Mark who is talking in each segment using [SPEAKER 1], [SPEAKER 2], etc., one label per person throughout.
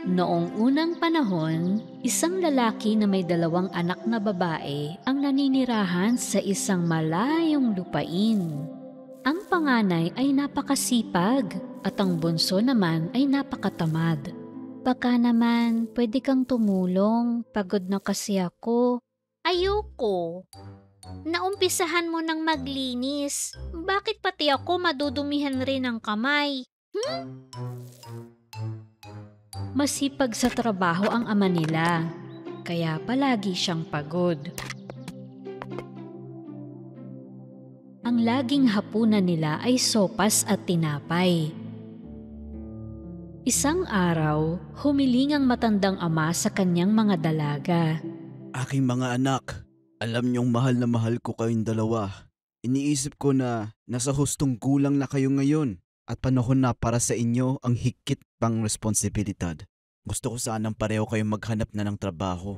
[SPEAKER 1] Noong unang panahon, isang lalaki na may 2 anak na babae ang naninirahan sa isang malayong lupain. Ang panganay ay napakasipag at ang bunso naman ay napakatamad. Baka naman pwede kang tumulong, pagod na kasi ako. Ayoko. Naumpisahan mo nang maglinis. Bakit pati ako madudumihan rin ang kamay? Masipag sa trabaho ang ama nila, kaya palagi siyang pagod. Ang laging hapunan nila ay sopas at tinapay. Isang araw, humiling ang matandang ama sa kanyang mga dalaga.
[SPEAKER 2] Aking mga anak, alam niyong mahal na mahal ko kayong dalawa. Iniisip ko na nasa hustong gulang na kayo ngayon at panahon na para sa inyo ang higit pang responsibilidad. Gusto ko sanang pareho kayong maghanap na ng trabaho.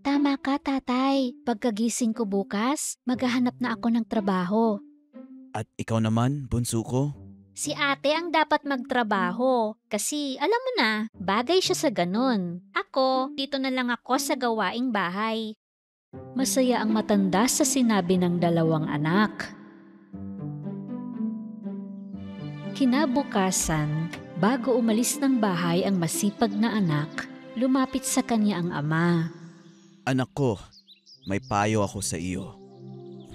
[SPEAKER 1] Tama ka, tatay. Pagkagising ko bukas, maghahanap na ako ng trabaho.
[SPEAKER 2] At ikaw naman, bunso ko?
[SPEAKER 1] Si ate ang dapat magtrabaho kasi alam mo na, bagay siya sa ganun. Ako, dito na lang ako sa gawaing bahay. Masaya ang matanda sa sinabi ng 2 anak. Kinabukasan, bago umalis ng bahay ang masipag na anak, lumapit sa kanya ang ama.
[SPEAKER 2] Anak ko, may payo ako sa iyo.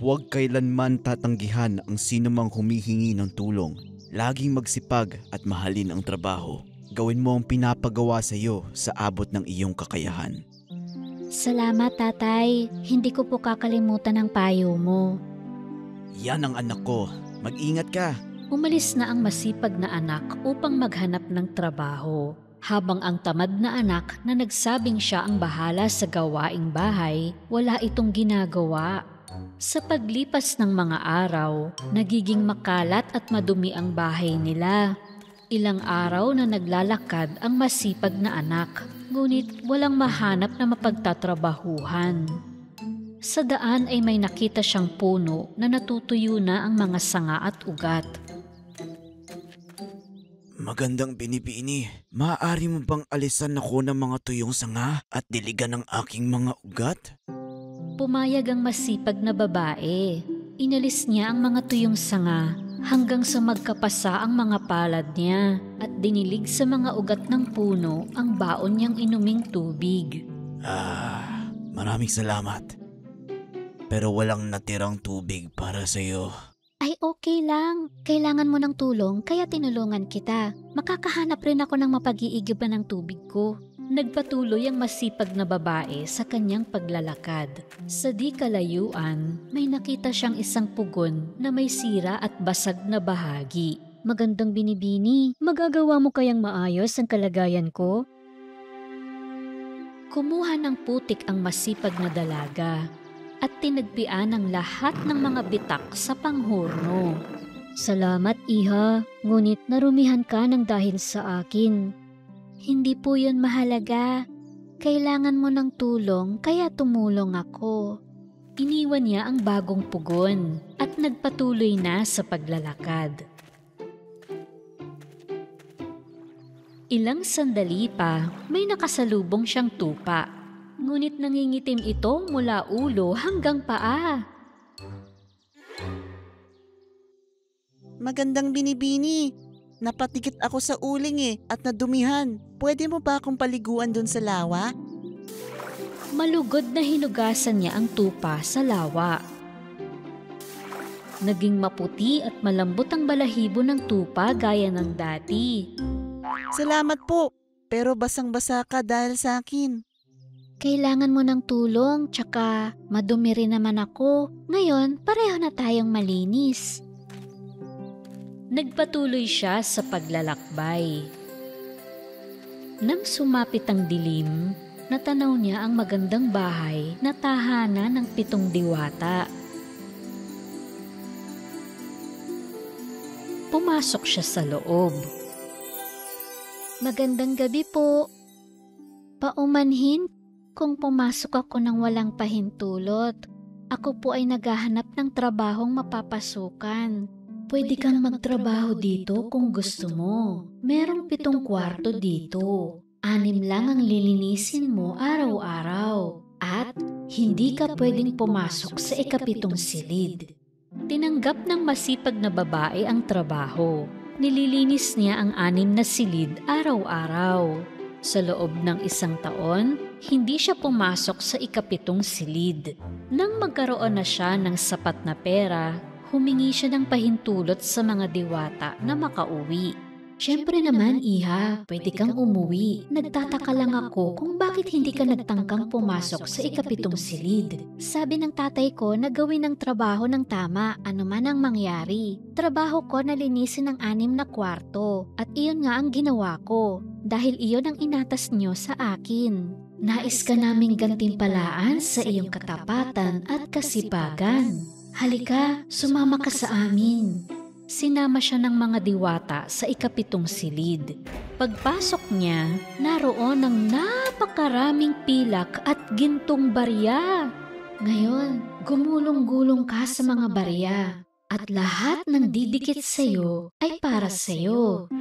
[SPEAKER 2] Huwag kailanman tatanggihan ang sinumang humihingi ng tulong. Laging magsipag at mahalin ang trabaho. Gawin mo ang pinapagawa sa iyo sa abot ng iyong kakayahan.
[SPEAKER 1] Salamat, tatay. Hindi ko po kakalimutan ang payo mo.
[SPEAKER 2] Yan ang anak ko. Mag-ingat ka.
[SPEAKER 1] Umalis na ang masipag na anak upang maghanap ng trabaho. Habang ang tamad na anak na nagsabing siya ang bahala sa gawaing bahay, wala itong ginagawa. Sa paglipas ng mga araw, nagiging makalat at madumi ang bahay nila. Ilang araw na naglalakad ang masipag na anak, ngunit walang mahanap na mapagtatrabahuhan. Sa daan ay may nakita siyang puno na natutuyo na ang mga sanga at ugat.
[SPEAKER 2] Magandang binibini. Maaari mo bang alisan ako ng mga tuyong sanga at diligan ng aking mga ugat?
[SPEAKER 1] Pumayag ang masipag na babae. Inalis niya ang mga tuyong sanga hanggang sa magkapasa ang mga palad niya at dinilig sa mga ugat ng puno ang baon niyang inuming tubig.
[SPEAKER 2] Maraming salamat. Pero walang natirang tubig para sa iyo.
[SPEAKER 1] Ay okay lang. Kailangan mo ng tulong kaya tinulungan kita. Makakahanap rin ako ng mapag-iigiban ng tubig ko. Nagpatuloy ang masipag na babae sa kanyang paglalakad. Sa di kalayuan, may nakita siyang isang pugon na may sira at basag na bahagi. Magandang binibini, magagawa mo kayang maayos ang kalagayan ko? Kumuha ng putik ang masipag na dalaga at tinagpian ang lahat ng mga bitak sa panghorno. Salamat, iha. Ngunit narumihan ka ng dahil sa akin. Hindi po yun mahalaga. Kailangan mo ng tulong kaya tumulong ako. Iniwan niya ang bagong pugon at nagpatuloy na sa paglalakad. Ilang sandali pa, may nakasalubong siyang tupa. Ngunit nangingitim ito mula ulo hanggang paa.
[SPEAKER 3] Magandang binibini. Napatikit ako sa uling at nadumihan. Pwede mo ba akong paliguan dun sa lawa?
[SPEAKER 1] Malugod na hinugasan niya ang tupa sa lawa. Naging maputi at malambot ang balahibo ng tupa gaya ng dati.
[SPEAKER 3] Salamat po, pero basang-basa ka dahil sa akin.
[SPEAKER 1] Kailangan mo ng tulong, tsaka madumi rin naman ako. Ngayon, pareho na tayong malinis. Nagpatuloy siya sa paglalakbay. Nang sumapit ang dilim, natanaw niya ang magandang bahay na tahanan ng 7 diwata. Pumasok siya sa loob. Magandang gabi po. Paumanhin kung pumasok ako ng walang pahintulot. Ako po ay naghahanap ng trabahong mapapasukan. Pwede kang magtrabaho dito kung gusto mo. Merong 7 kwarto dito. 6 lang ang lilinisin mo araw-araw at hindi ka pwedeng pumasok sa 7 silid. Tinanggap ng masipag na babae ang trabaho. Nililinis niya ang 6 na silid araw-araw. Sa loob ng 1 taon, hindi siya pumasok sa 7 silid. Nang magkaroon na siya ng sapat na pera, humingi siya ng pahintulot sa mga diwata na makauwi. Siyempre naman, Iha, pwede kang umuwi. Nagtataka lang ako kung bakit hindi ka nagtangkang pumasok sa 7 silid. Sabi ng tatay ko na gawin ang trabaho ng tama, ano man ang mangyari. Trabaho ko na linisin ang 6 na kwarto at iyon nga ang ginawa ko dahil iyon ang inatas niyo sa akin. Nais ka naming gantimpalaan sa iyong katapatan at kasipagan. Halika, sumama ka sa amin. Sinama siya ng mga diwata sa 7 silid. Pagpasok niya, naroon ang napakaraming pilak at gintong barya. Ngayon, gumulong-gulong ka sa mga barya at lahat ng didikit sa iyo ay para sa iyo.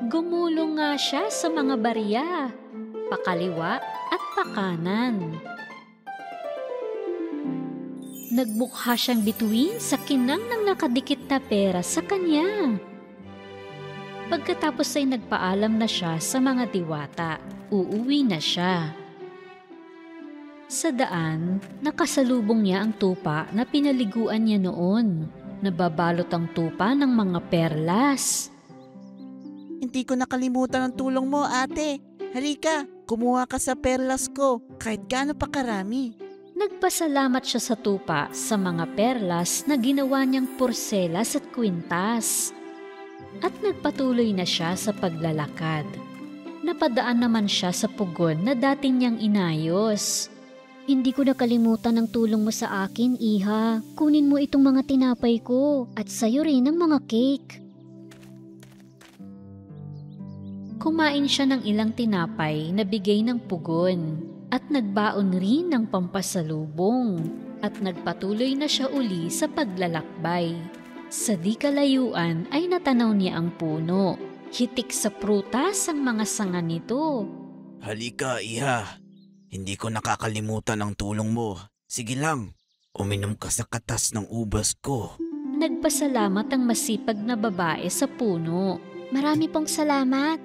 [SPEAKER 1] Gumulong nga siya sa mga barya, pakaliwa at pakanan. Nagmukha siyang bituin sa kinang ng nakadikit na pera sa kanya. Pagkatapos ay nagpaalam na siya sa mga diwata. Uuwi na siya. Sa daan, nakasalubong niya ang tupa na pinaliguan niya noon. Nababalot ang tupa ng mga perlas.
[SPEAKER 3] Hindi ko nakalimutan ang tulong mo, ate. Halika, kumuha ka sa perlas ko kahit gaano pa karami.
[SPEAKER 1] Nagpasalamat siya sa tupa sa mga perlas na ginawa niyang porselas at kwintas. At nagpatuloy na siya sa paglalakad. Napadaan naman siya sa pugon na dati niyang inayos. Hindi ko nakalimutan ang tulong mo sa akin, Iha. Kunin mo itong mga tinapay ko at sayo rin ang mga cake. Kumain siya ng ilang tinapay na bigay ng pugon. At nagbaon rin ng pampasalubong at nagpatuloy na siya uli sa paglalakbay. Sa di kalayuan ay natanaw niya ang puno. Hitik sa prutas ang mga sanga nito.
[SPEAKER 2] Halika, Iha. Hindi ko nakakalimutan ang tulong mo. Sige lang, uminom ka sa katas ng ubas ko.
[SPEAKER 1] Nagpasalamat ang masipag na babae sa puno. Marami pong salamat.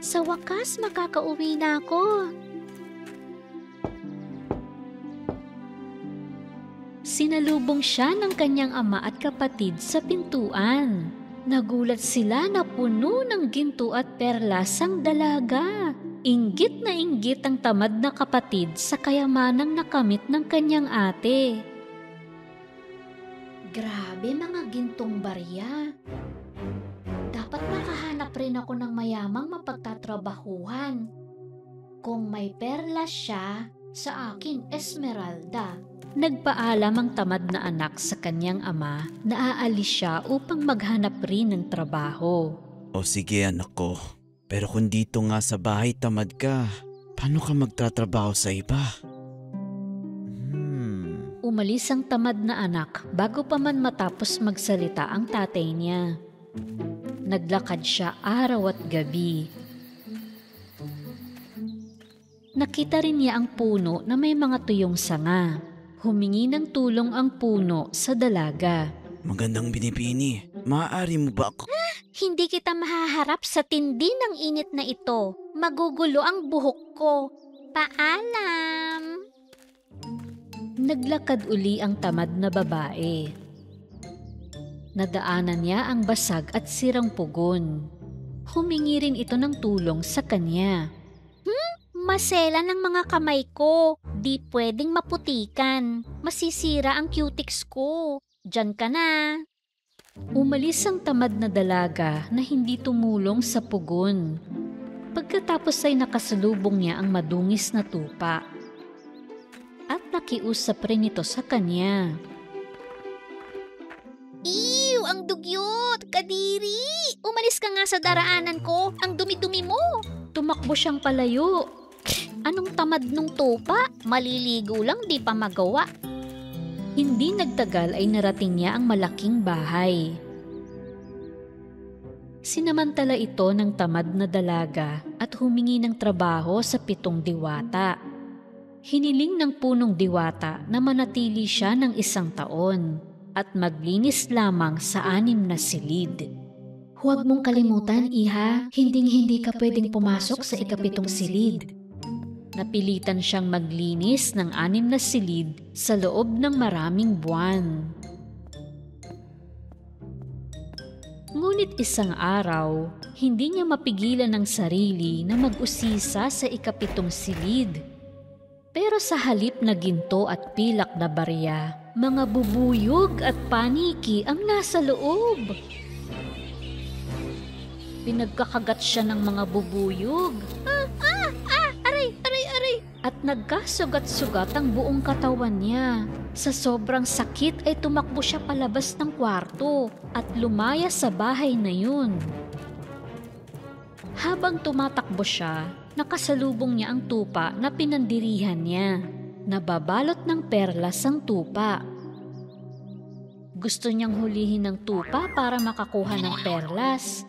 [SPEAKER 1] Sa wakas makakauwi na ako. Sinalubong siya ng kanyang ama at kapatid sa pintuan. Nagulat sila na puno ng ginto at perlas ang dalaga. Inggit na inggit ang tamad na kapatid sa kayamanang nakamit ng kanyang ate. Grabe mga gintong barya. Dapat makahanap rin ako ng mayamang mapagtatrabahuhan. Kung may perlas siya, sa akin esmeralda. Nagpaalam ang tamad na anak sa kanyang ama na aalis siya upang maghanap rin ng trabaho.
[SPEAKER 2] O sige anak ko, pero kung dito nga sa bahay tamad ka, paano ka magtatrabaho sa iba?
[SPEAKER 1] Umalis ang tamad na anak bago pa man matapos magsalita ang tatay niya. Naglakad siya araw at gabi. Nakita rin niya ang puno na may mga tuyong sanga. Humingi ng tulong ang puno sa dalaga.
[SPEAKER 2] Magandang binibini, maaari mo ba ako?
[SPEAKER 1] Hindi kita mahaharap sa tindi ng init na ito. Magugulo ang buhok ko. Paalam! Naglakad uli ang tamad na babae. Nadaanan niya ang basag at sirang pugon. Humingi rin ito ng tulong sa kanya. Masela ng mga kamay ko. Di pwedeng maputikan. Masisira ang cutics ko. Diyan ka na. Umalis ang tamad na dalaga na hindi tumulong sa pugon. Pagkatapos ay nakasalubong niya ang madungis na tupa. At nakiusap rin ito sa kanya. Ew! Ang dugyot! Kadiri! Umalis ka nga sa daraanan ko! Ang dumi-dumi mo! Tumakbo siyang palayo. Anong tamad nung tupa? Maliligo lang di pa magawa. Hindi nagtagal ay narating niya ang malaking bahay. Sinamantala ito ng tamad na dalaga at humingi ng trabaho sa 7 diwata. Hiniling ng punong diwata na manatili siya ng 1 taon at maglinis lamang sa 6 na silid.
[SPEAKER 4] Huwag mong kalimutan, Iha, hinding-hindi ka pwedeng pumasok sa 7 silid.
[SPEAKER 1] Napilitan siyang maglinis ng 6 na silid sa loob ng maraming buwan. Ngunit isang araw, hindi niya mapigilan ang sarili na mag-usisa sa 7 silid. Pero sa halip na ginto at pilak na barya, mga bubuyog at paniki ang nasa loob. Pinagkakagat siya ng mga bubuyog. Aray! At nagkasugat-sugat ang buong katawan niya. Sa sobrang sakit ay tumakbo siya palabas ng kwarto at lumaya sa bahay na yun. Habang tumatakbo siya, nakasalubong niya ang tupa na pinandirihan niya. Nababalot ng perlas ang tupa. Gusto niyang hulihin ng tupa para makakuha ng perlas.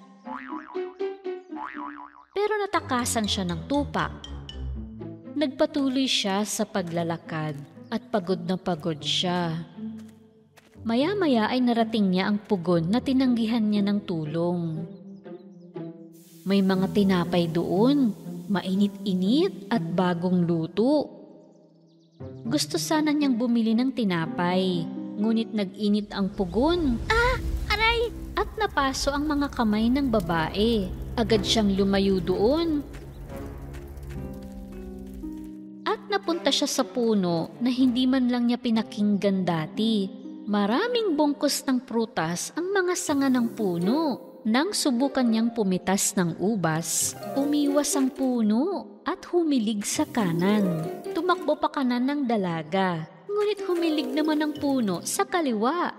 [SPEAKER 1] Pero natakasan siya ng tupa. Nagpatuloy siya sa paglalakad at pagod na pagod siya. Maya-maya ay narating niya ang pugon na tinanggihan niya ng tulong. May mga tinapay doon, mainit-init at bagong luto. Gusto sana niyang bumili ng tinapay, ngunit nag-init ang pugon. Aray! At napaso ang mga kamay ng babae. Agad siyang lumayo doon. At napunta siya sa puno na hindi man lang niya pinakinggan dati. Maraming bungkus ng prutas ang mga sanga ng puno. Nang subukan niyang pumitas ng ubas, umiwas ang puno at humilig sa kanan. Tumakbo pa kanan ng dalaga, ngunit humilig naman ang puno sa kaliwa.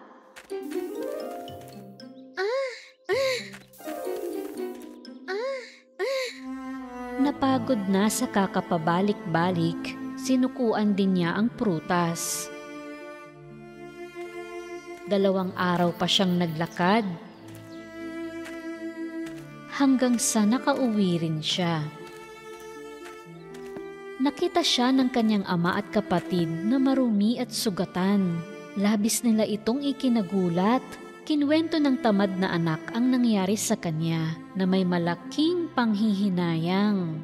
[SPEAKER 1] Napagod na sa kakapabalik-balik, sinukuan din niya ang prutas. 2 araw pa siyang naglakad, hanggang sa nakauwi rin siya. Nakita siya ng kanyang ama at kapatid na marumi at sugatan. Labis nila itong ikinagulat. Kinuwento ng tamad na anak ang nangyari sa kanya na may malaking panghihinayang.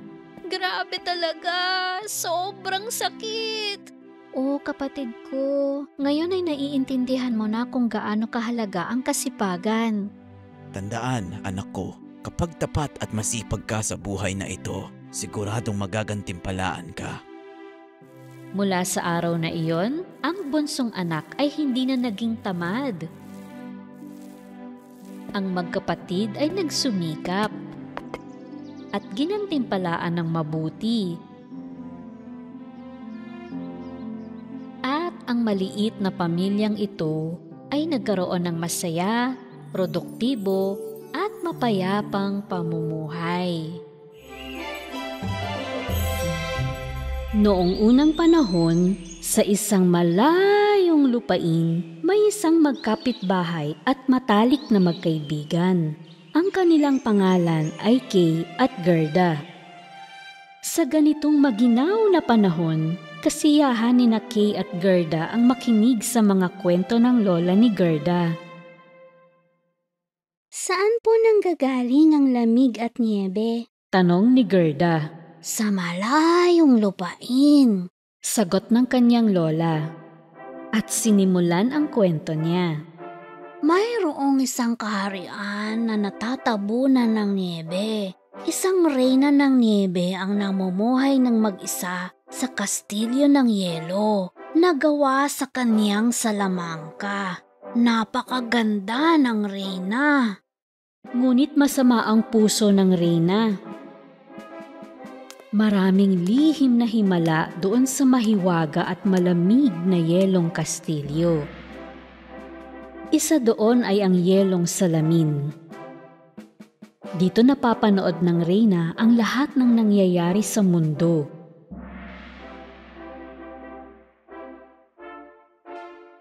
[SPEAKER 1] Grabe talaga! Sobrang sakit!
[SPEAKER 4] Oo, kapatid ko. Ngayon ay naiintindihan mo na kung gaano kahalaga ang kasipagan.
[SPEAKER 2] Tandaan, anak ko, kapag tapat at masipag ka sa buhay na ito, siguradong magagantimpalaan ka.
[SPEAKER 1] Mula sa araw na iyon, ang bunsong anak ay hindi na naging tamad. Ang magkapatid ay nagsumikap at ginantimpalaan ng mabuti. At ang maliit na pamilyang ito ay nagkaroon ng masaya, produktibo at mapayapang pamumuhay. Noong unang panahon, sa isang malayong lupain, may isang magkapitbahay at matalik na magkaibigan. Ang kanilang pangalan ay Kay at Gerda. Sa ganitong maginaw na panahon, kasiyahan ni Kay at Gerda ang makinig sa mga kwento ng lola ni Gerda.
[SPEAKER 4] Saan po nanggagaling ang lamig at niebe?
[SPEAKER 1] Tanong ni Gerda.
[SPEAKER 4] Sa malayong lupain.
[SPEAKER 1] Sagot ng kanyang lola. At sinimulan ang kwento niya.
[SPEAKER 4] Mayroong isang kaharian na natatabunan ng niebe. Isang reyna ng niebe ang namumuhay ng mag-isa sa kastilyo ng yelo na gawa sa kanyang salamangka. Napakaganda ng reyna.
[SPEAKER 1] Ngunit masama ang puso ng reyna. Maraming lihim na himala doon sa mahiwaga at malamig na yelong kastilyo. Isa doon ay ang yelong salamin. Dito napapanood ng reyna ang lahat ng nangyayari sa mundo.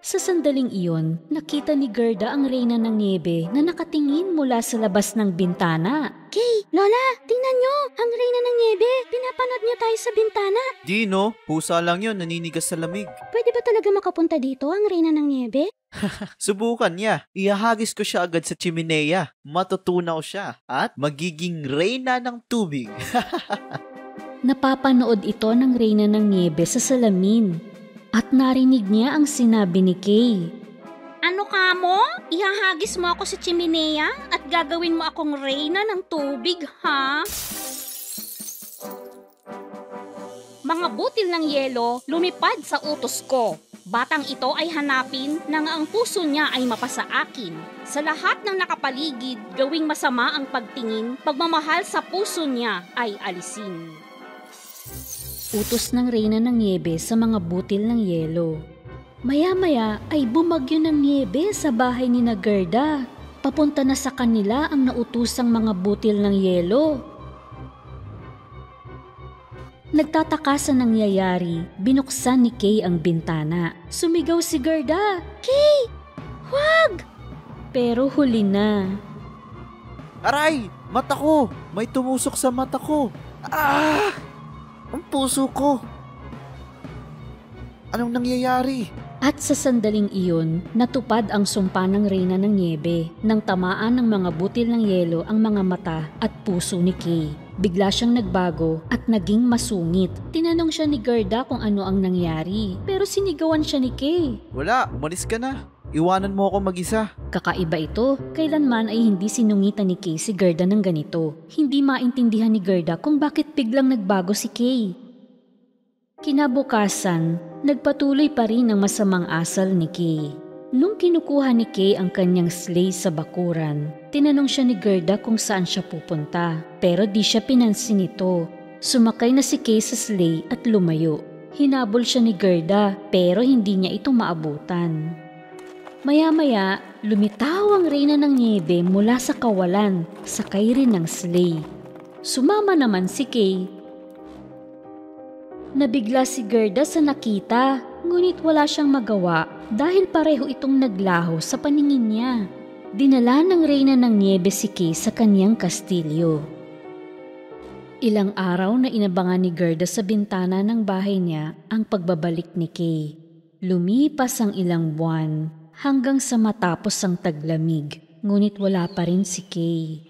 [SPEAKER 1] Sa sandaling iyon, nakita ni Gerda ang reyna ng niebe na nakatingin mula sa labas ng bintana.
[SPEAKER 4] Kay, Lola, tingnan nyo! Ang reyna ng niebe! Pinapanood nyo tayo sa bintana!
[SPEAKER 2] Dino, pusa lang yun, naninigas sa lamig.
[SPEAKER 4] Pwede ba talaga makapunta dito ang reyna ng niebe?
[SPEAKER 5] Subukan niya. Ihahagis ko siya agad sa chimenea. Matutunaw siya at magiging reyna ng tubig.
[SPEAKER 1] Napapanood ito ng reyna ng niebe sa salamin. At narinig niya ang sinabi ni Kay.
[SPEAKER 4] Ano ka mo? Ihahagis mo ako sa chimenea at gagawin mo akong reyna ng tubig, ha? Mga butil ng yelo lumipad sa utos ko. Batang ito ay hanapin nang ang puso niya ay mapasa akin. Sa lahat ng nakapaligid, gawing masama ang pagtingin, pagmamahal sa puso niya ay alisin.
[SPEAKER 1] Utos ng reyna ng niebe sa mga butil ng yelo. Maya-maya ay bumagyo ng niebe sa bahay ni Gerda. Papunta na sa kanila ang nautusang mga butil ng yelo. Nagtataka sa nangyayari, binuksan ni Kay ang bintana. Sumigaw si Gerda, "Kay! Huwag!" Pero huli na.
[SPEAKER 5] Aray! Mata ko! May tumusok sa mata ko! Ah! Ang puso ko! Anong nangyayari?
[SPEAKER 1] At sa sandaling iyon, natupad ang sumpa ng reyna ng niebe nang tamaan ng mga butil ng yelo ang mga mata at puso ni Kay. Bigla siyang nagbago at naging masungit. Tinanong siya ni Gerda kung ano ang nangyari, pero sinigawan siya ni Kay.
[SPEAKER 5] Wala, umalis ka na. Iwanan mo ako mag-isa.
[SPEAKER 1] Kakaiba ito, kailanman ay hindi sinungitan ni Kay si Gerda ng ganito. Hindi maintindihan ni Gerda kung bakit biglang nagbago si Kay. Kinabukasan, nagpatuloy pa rin ang masamang asal ni Kay. Nung kinukuha ni Kay ang kanyang sleigh sa bakuran, tinanong siya ni Gerda kung saan siya pupunta. Pero di siya pinansin ito. Sumakay na si Kay sa sleigh at lumayo. Hinabol siya ni Gerda pero hindi niya ito maabutan. Maya-maya, lumitaw ang reyna ng niebe mula sa kawalan, sakay rin ng sleigh. Sumama naman si Kay. Nabigla si Gerda sa nakita, ngunit wala siyang magawa dahil pareho itong naglaho sa paningin niya. Dinala ng reyna ng niebe si Kay sa kanyang kastilyo. Ilang araw na inabangan ni Gerda sa bintana ng bahay niya ang pagbabalik ni Kay. Lumipas ang ilang buwan hanggang sa matapos ang taglamig, ngunit wala pa rin si Kay.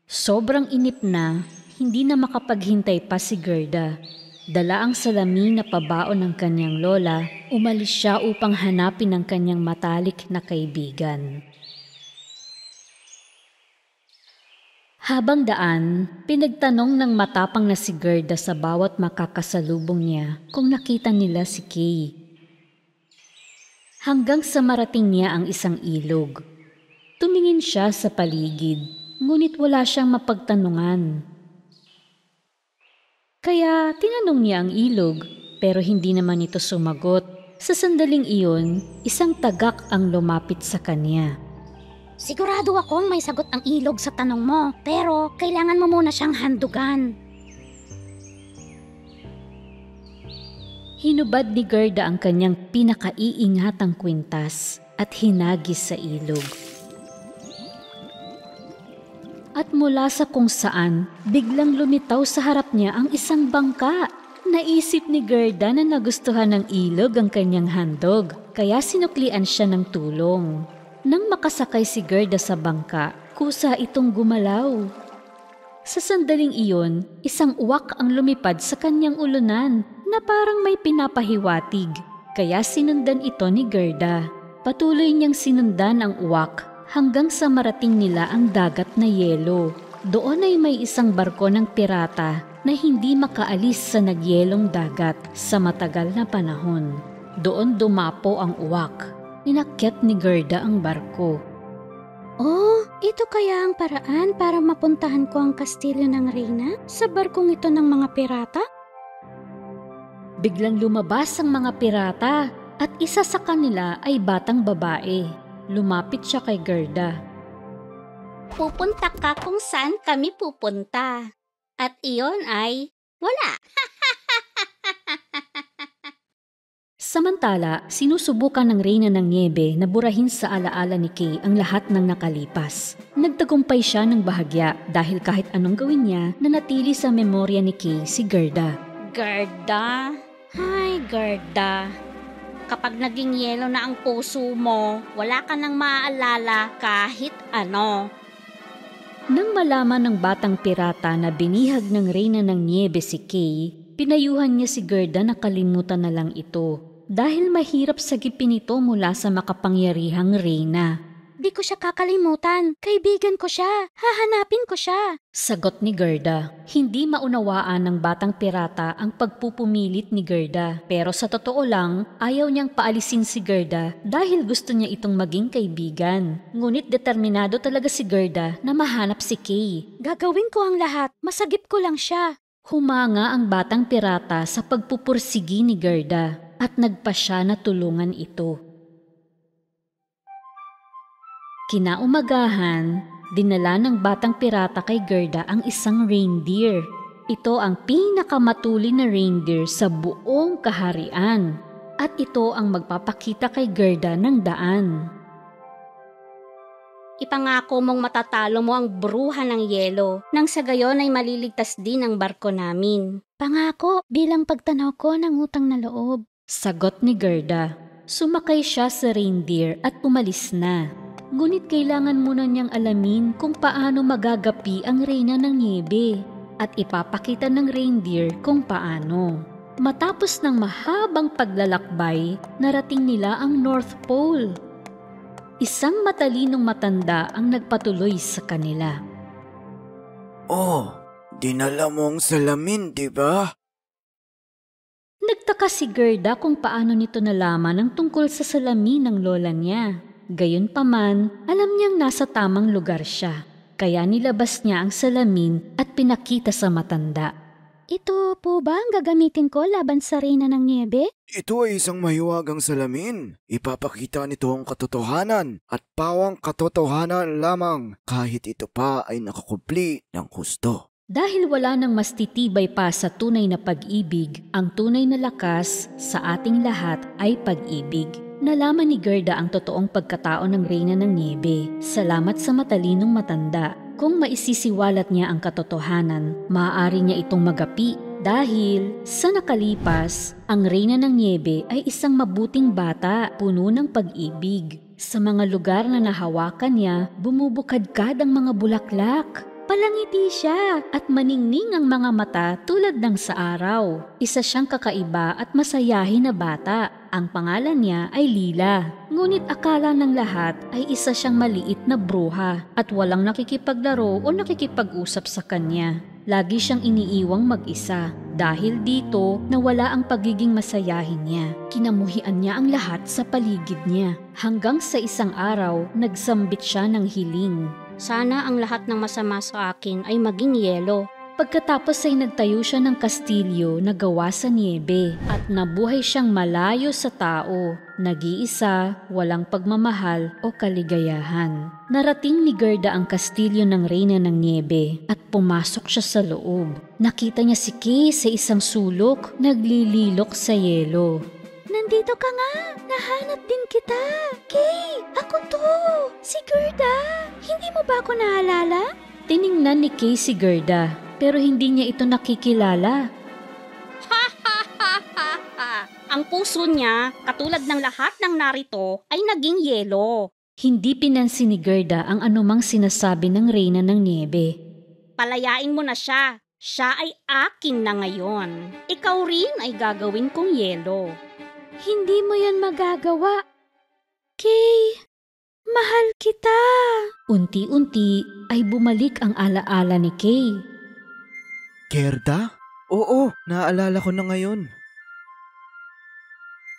[SPEAKER 1] Sobrang inip na, hindi na makapaghintay pa si Gerda. Dala ang salamin na pabaon ng kanyang lola, umalis siya upang hanapin ang kanyang matalik na kaibigan. Habang daan, pinagtanong ng matapang na si Gerda sa bawat makakasalubong niya kung nakita nila si Kay. Hanggang sa marating niya ang isang ilog. Tumingin siya sa paligid, ngunit wala siyang mapagtanungan. Kaya tinanong niya ang ilog, pero hindi naman ito sumagot. Sa sandaling iyon, isang tagak ang lumapit sa kanya.
[SPEAKER 4] Sigurado akong may sagot ang ilog sa tanong mo, pero kailangan mo muna siyang handugan.
[SPEAKER 1] Hinubad ni Gerda ang kanyang pinakaiingatang kwintas at hinagis sa ilog. At mula sa kung saan, biglang lumitaw sa harap niya ang isang bangka. Naisip ni Gerda na nagustuhan ng ilog ang kanyang handog, kaya sinuklian siya ng tulong. Nang makasakay si Gerda sa bangka, kusa itong gumalaw. Sa sandaling iyon, isang uwak ang lumipad sa kanyang ulunan na parang may pinapahiwatig, kaya sinundan ito ni Gerda. Patuloy niyang sinundan ang uwak hanggang sa marating nila ang dagat na yelo. Doon ay may isang barko ng pirata na hindi makaalis sa nagyelong dagat sa matagal na panahon. Doon dumapo ang uwak. Inakyat ni Gerda ang barko.
[SPEAKER 4] Oh, ito kaya ang paraan para mapuntahan ko ang kastilyo ng reyna sa barkong ito ng mga pirata?
[SPEAKER 1] Biglang lumabas ang mga pirata at isa sa kanila ay batang babae. Lumapit siya kay Gerda.
[SPEAKER 4] Pupunta ka kung saan kami pupunta. At iyon ay wala.
[SPEAKER 1] Samantala, sinusubukan ng Reyna ng Niebe na burahin sa alaala ni Kay ang lahat ng nakalipas. Nagtagumpay siya ng bahagya dahil kahit anong gawin niya, nanatili sa memorya ni Kay si Gerda.
[SPEAKER 4] Gerda? Hi, Gerda. Kapag naging yelo na ang puso mo, wala ka nang maaalala kahit ano.
[SPEAKER 1] Nang malaman ng batang pirata na binihag ng Reyna ng Niebe si Kay, pinayuhan niya si Gerda na kalimutan na lang ito dahil mahirap sagipin ito mula sa makapangyarihang Reyna.
[SPEAKER 4] Di ko siya kakalimutan. Kaibigan ko siya. Hahanapin ko siya.
[SPEAKER 1] Sagot ni Gerda. Hindi maunawaan ng batang pirata ang pagpupumilit ni Gerda. Pero sa totoo lang, ayaw niyang paalisin si Gerda dahil gusto niya itong maging kaibigan. Ngunit determinado talaga si Gerda na mahanap si Kay.
[SPEAKER 4] Gagawin ko ang lahat. Masagip ko lang siya.
[SPEAKER 1] Humanga ang batang pirata sa pagpupursigi ni Gerda at nagpa siya na tulungan ito. Kinaumagahan, dinala ng batang pirata kay Gerda ang isang reindeer. Ito ang pinakamatuli na reindeer sa buong kaharian at ito ang magpapakita kay Gerda ng daan.
[SPEAKER 4] Ipangako mong matatalo mo ang bruha ng yelo nang sa gayon ay maliligtas din ang barko namin. Pangako bilang pagtanaw ko ng utang na loob.
[SPEAKER 1] Sagot ni Gerda. Sumakay siya sa reindeer at umalis na. Ngunit kailangan muna niyang alamin kung paano magagapi ang Reyna ng Niebe at ipapakita ng reindeer kung paano. Matapos ng mahabang paglalakbay, narating nila ang North Pole. Isang matalinong matanda ang nagpatuloy sa kanila.
[SPEAKER 2] Oh, dinala mong salamin, di ba?
[SPEAKER 1] Nagtaka si Gerda kung paano nito nalaman ang tungkol sa salamin ng lola niya. Gayunpaman, alam niyang nasa tamang lugar siya. Kaya nilabas niya ang salamin at pinakita sa matanda.
[SPEAKER 4] Ito po ba ang gagamitin ko laban sa Reyna ng Niebe?
[SPEAKER 2] Ito ay isang mahiwagang salamin. Ipapakita nito ang katotohanan at pawang katotohanan lamang kahit ito pa ay nakakupli ng husto.
[SPEAKER 1] Dahil wala nang mas titibay pa sa tunay na pag-ibig, ang tunay na lakas sa ating lahat ay pag-ibig. Nalaman ni Gerda ang totoong pagkatao ng Reyna ng Niebe. Salamat sa matalinong matanda. Kung maisisiwalat niya ang katotohanan, maaari niya itong magapi. Dahil sa nakalipas, ang Reyna ng Niebe ay isang mabuting bata, puno ng pag-ibig. Sa mga lugar na nahawakan niya, bumubukadkad ang mga bulaklak. Palangiti siya at maningning ang mga mata tulad ng sa araw. Isa siyang kakaiba at masayahin na bata. Ang pangalan niya ay Lila. Ngunit akala ng lahat ay isa siyang maliit na bruha at walang nakikipaglaro o nakikipag-usap sa kanya. Lagi siyang iniiwang mag-isa. Dahil dito, nawala ang pagiging masayahin niya. Kinamuhian niya ang lahat sa paligid niya. Hanggang sa isang araw, nagsambit siya ng hiling.
[SPEAKER 4] Sana ang lahat ng masama sa akin ay maging yelo.
[SPEAKER 1] Pagkatapos ay nagtayo siya ng kastilyo na gawa sa niebe at nabuhay siyang malayo sa tao, nag-iisa, walang pagmamahal o kaligayahan. Narating ni Gerda ang kastilyo ng Reyna ng Niebe at pumasok siya sa loob. Nakita niya si Kay sa isang sulok, naglililok sa yelo.
[SPEAKER 4] Nandito ka nga! Nahanap din kita! Kay! Ako to! Si Gerda! Hindi mo ba ako naalala?
[SPEAKER 1] Tiningnan ni Kay si Gerda, pero hindi niya ito nakikilala.
[SPEAKER 4] Ang puso niya, katulad ng lahat ng narito, ay naging yelo.
[SPEAKER 1] Hindi pinansin ni Gerda ang anumang sinasabi ng Reyna ng Niebe.
[SPEAKER 4] Palayain mo na siya. Siya ay akin na ngayon. Ikaw rin ay gagawin kong yelo.
[SPEAKER 1] Hindi mo yan magagawa. Kay, mahal kita. Unti-unti ay bumalik ang alaala ni Kay.
[SPEAKER 2] Gerda? Oo, naaalala ko na ngayon.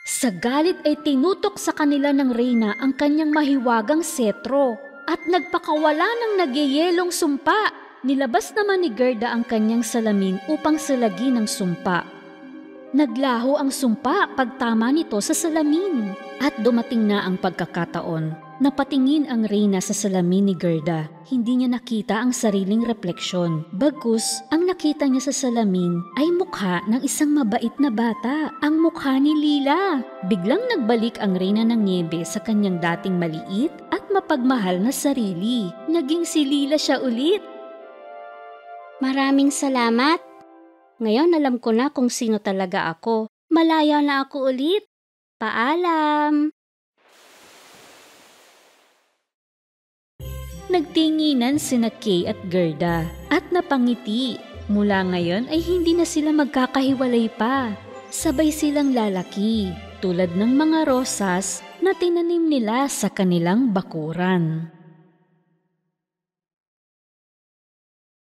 [SPEAKER 1] Sa galit ay tinutok sa kanila ng Reyna ang kanyang mahiwagang setro at nagpakawala ng nagyayelong sumpa. Nilabas naman ni Gerda ang kanyang salamin upang salagi ng sumpa. Naglaho ang sumpa pagtama nito sa salamin at dumating na ang pagkakataon Napatingin ang Reyna sa salamin ni Gerda. Hindi niya nakita ang sariling refleksyon. Bagus, ang nakita niya sa salamin ay mukha ng isang mabait na bata. Ang mukha ni Lila. Biglang nagbalik ang Reyna ng Niebe sa kanyang dating maliit at mapagmahal na sarili. Naging si Lila siya ulit.
[SPEAKER 4] Maraming salamat. Ngayon alam ko na kung sino talaga ako. Malaya na ako ulit. Paalam.
[SPEAKER 1] Nagtinginan sina Kay at Gerda at napangiti. Mula ngayon ay hindi na sila magkakahiwalay pa. Sabay silang lalaki tulad ng mga rosas na tinanim nila sa kanilang bakuran.